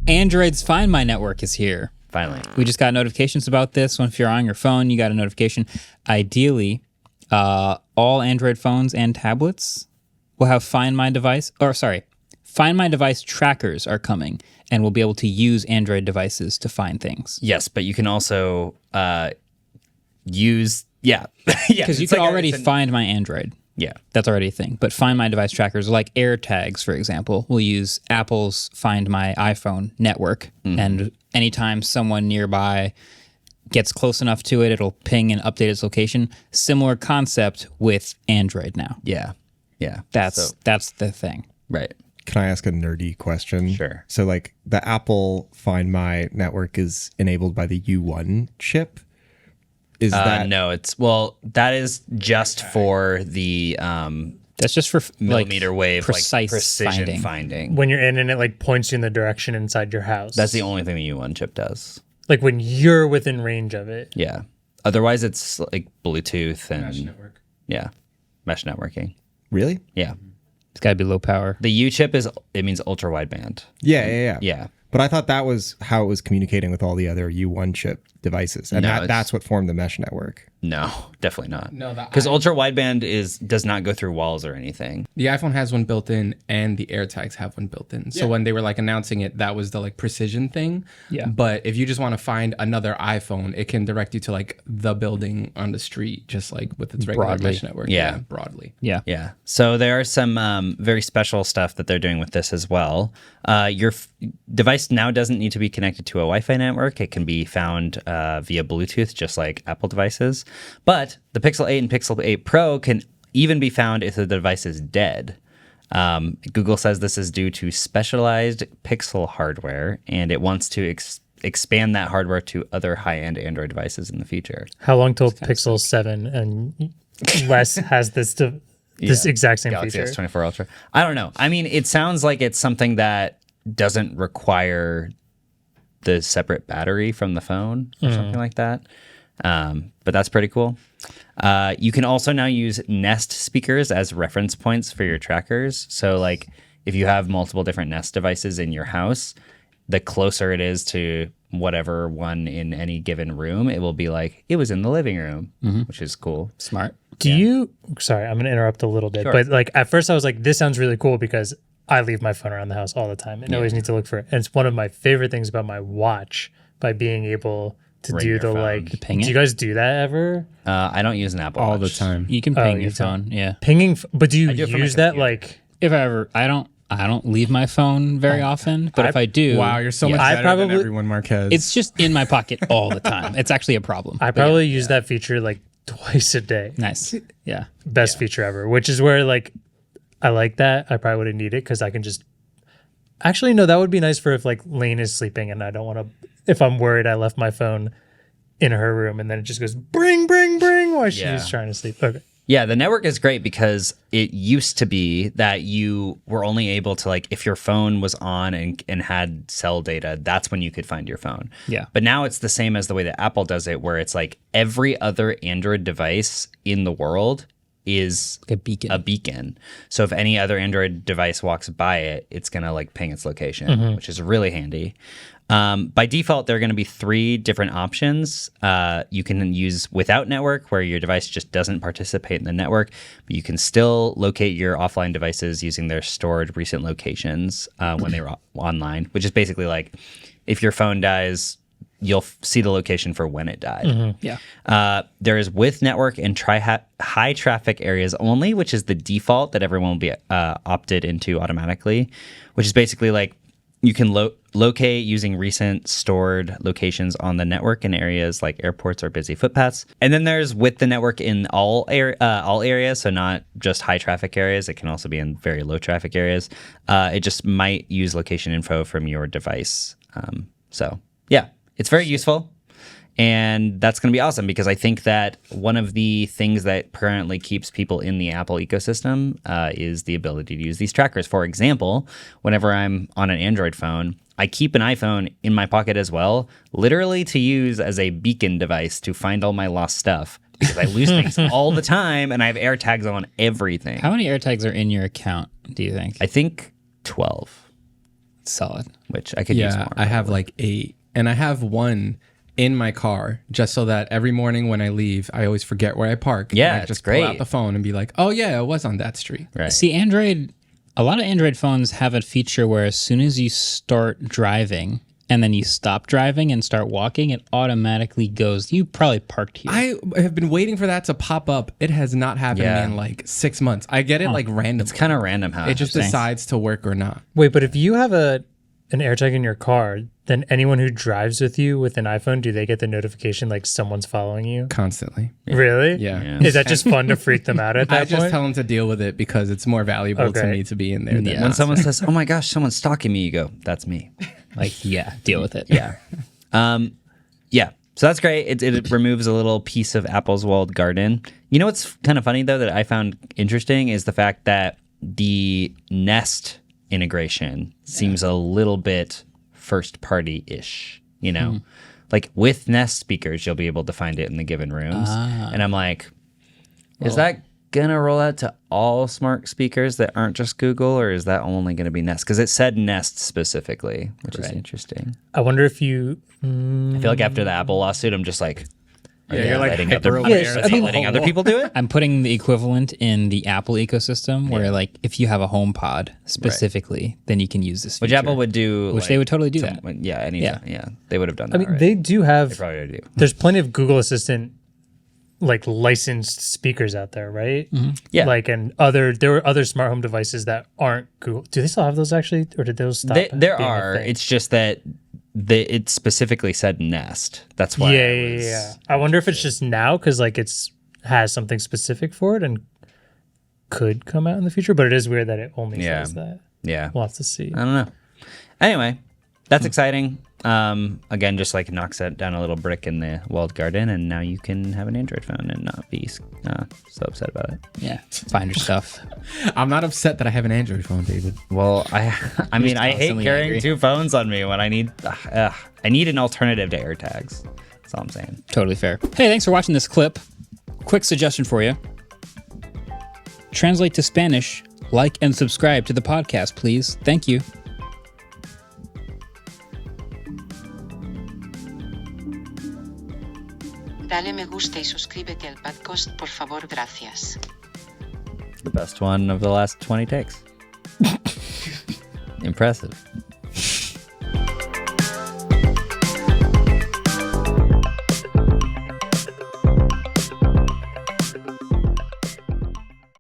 Android's Find My network is here. Finally. We just got notifications about this. If you're on your phone, you got a notification. Ideally, all Android phones and tablets will have Find My device. Find My device trackers are coming, and we'll be able to use Android devices to find things. Yes, but you can also use Because you can already find my Android. Yeah. That's already a thing. But Find My device trackers, like AirTags, for example, will use Apple's Find My iPhone network. And anytime someone nearby gets close enough to it, it'll ping and update its location. Similar concept with Android now. Yeah. That's the thing. Right. Can I ask a nerdy question? Sure. So like the Apple Find My network is enabled by the U1 chip. Is that no, that is just for the That's just for millimeter wave precise precision finding. When you're in and it like points you in the direction inside your house. That's the only thing the U1 chip does. Like when you're within range of it. Yeah. Otherwise, it's like Bluetooth and Mesh network. Yeah, mesh networking. really? Yeah. It's got to be low power. The U chip means ultra wideband. Yeah. Yeah. But I thought that was how it was communicating with all the other U1 chip devices. And No, that's what formed the mesh network. No, definitely not. No, because ultra wideband does not go through walls or anything. The iPhone has one built in, and the AirTags have one built in. So when they were like announcing it, that was the like precision thing. Yeah. But if you just want to find another iPhone, it can direct you to like the building on the street, just like with its regular Broadly. mesh network. Yeah. Broadly. Yeah. Yeah. So there are some very special stuff that they're doing with this as well. Your device now doesn't need to be connected to a Wi-Fi network. It can be found via Bluetooth, just like Apple devices. But the Pixel 8 and Pixel 8 Pro can even be found if the device is dead. Google says this is due to specialized Pixel hardware, and it wants to expand that hardware to other high-end Android devices in the future. How long till Pixel 7 and less has this exact same Galaxy feature? S24 Ultra. I don't know. I mean, it sounds like it's something that doesn't require the separate battery from the phone or something like that. But that's pretty cool. You can also now use Nest speakers as reference points for your trackers. So like if you have multiple different Nest devices in your house, the closer it is to whatever one in any given room, it will be like, it was in the living room, which is cool. Smart. Sorry, I'm going to interrupt a little bit, but like at first I was like, this sounds really cool because I leave my phone around the house all the time and always need to look for it. And it's one of my favorite things about my watch, by being able to Ring do your the phone. like, Ping do it? you guys do that ever? I don't use an Apple All Watch. the time. You can ping you your can. phone. Yeah. Pinging, but do you do it from my use that computer. like, If I don't leave my phone very often, but if I do, Wow, you're so much I better probably- than everyone, Marques. it's just in my pocket all the time. It's actually a problem. I probably use that feature like twice a day. Nice. Yeah. Best feature ever, which is where like, I like that. I probably wouldn't need it because I can just, actually, no, that would be nice for if like Lane is sleeping and I don't want to, if I'm worried I left my phone in her room and then it just goes bring while she's trying to sleep. Okay. Yeah, the network is great because it used to be that you were only able to, like, if your phone was on and had cell data, that's when you could find your phone. Yeah. But now it's the same as the way that Apple does it, where it's like every other Android device in the world is Like a beacon. So if any other Android device walks by it, it's going to like ping its location, which is really handy. By default, there are going to be 3 different options. You can use without network, where your device just doesn't participate in the network, but you can still locate your offline devices using their stored recent locations when they were online, which is basically like if your phone dies, you'll see the location for when it died. Yeah. There is with network and high traffic areas only, which is the default that everyone will be opted into automatically, which is basically like you can locate using recent stored locations on the network in areas like airports or busy footpaths. And then there's with the network in all areas, so not just high traffic areas. It can also be in very low traffic areas. It just might use location info from your device. So yeah, it's very useful. And that's going to be awesome because I think that one of the things that currently keeps people in the Apple ecosystem is the ability to use these trackers. For example, whenever I'm on an Android phone, I keep an iPhone in my pocket as well, literally to use as a beacon device to find all my lost stuff because I lose things all the time and I have AirTags on everything. How many AirTags are in your account, do you think? I think 12. solid. which I could use more. I have like 8, and I have one in my car just so that every morning when I leave, I always forget where I park. Yeah, and I it's just great. pull out the phone and be like, oh yeah, it was on that street. Right. See, a lot of Android phones have a feature where as soon as you start driving and then you stop driving and start walking, it automatically goes, you probably parked here. I have been waiting for that to pop up. It has not happened to me in like 6 months. I get it like random. It's kind of random how It just decides to work or not. Wait, but if you have an AirTag in your car, then anyone who drives with you with an iPhone, do they get the notification like someone's following you? Constantly. Really? Yeah. Is that just fun to freak them out at that I just point? tell them to deal with it because it's more valuable to Okay. me to be in there. Than Yeah. When someone says, "Oh my gosh, someone's stalking me," you go, "That's me." Like, yeah, deal with it. Yeah. Yeah. So that's great. It removes a little piece of Apple's walled garden. You know what's kind of funny though that I found interesting is the fact that the Nest integration seems a little bit first party ish. You know, like with Nest speakers, you'll be able to find it in the given rooms, and I'm like, is that gonna roll out to all smart speakers that aren't just Google, or is that only gonna be Nest? Because it said Nest specifically, which is interesting. I wonder if you. I feel like after the Apple lawsuit, I'm just like, are Yeah, they you're like letting hyper other, aware. are they letting other people do it? I'm putting the equivalent in the Apple ecosystem where, like, if you have a HomePod specifically, then you can use this Which feature. Apple would do. Which they would totally do that. Yeah, anytime. Yeah, they would have done that. I mean, already. they do have. They probably already do. There's plenty of Google Assistant like licensed speakers out there, right? Yeah. Like there were other smart home devices that aren't Google. Do they still have those actually, or did those stop? There being a are. thing? It's just that it specifically said Nest. That's why. Yeah. I wonder if it's just now because like has something specific for it and could come out in the future. But it is weird that it only says that. Yeah. We'll have to see. I don't know. Anyway, that's exciting. Again, just like knocks it down a little brick in the walled garden, and now you can have an Android phone and not be so upset about it. Yeah, find your stuff. I'm not upset that I have an Android phone, David. Well, I mean, I hate constantly carrying angry. 2 phones on me when I need an alternative to AirTags. That's all I'm saying. Totally fair. Hey, thanks for watching this clip. Quick suggestion for you. Translate to Spanish, like and subscribe to the podcast, please. Thank you. Dale me gusta y suscríbete al podcast, por favor, gracias. The best one of the last 20 takes. Impressive.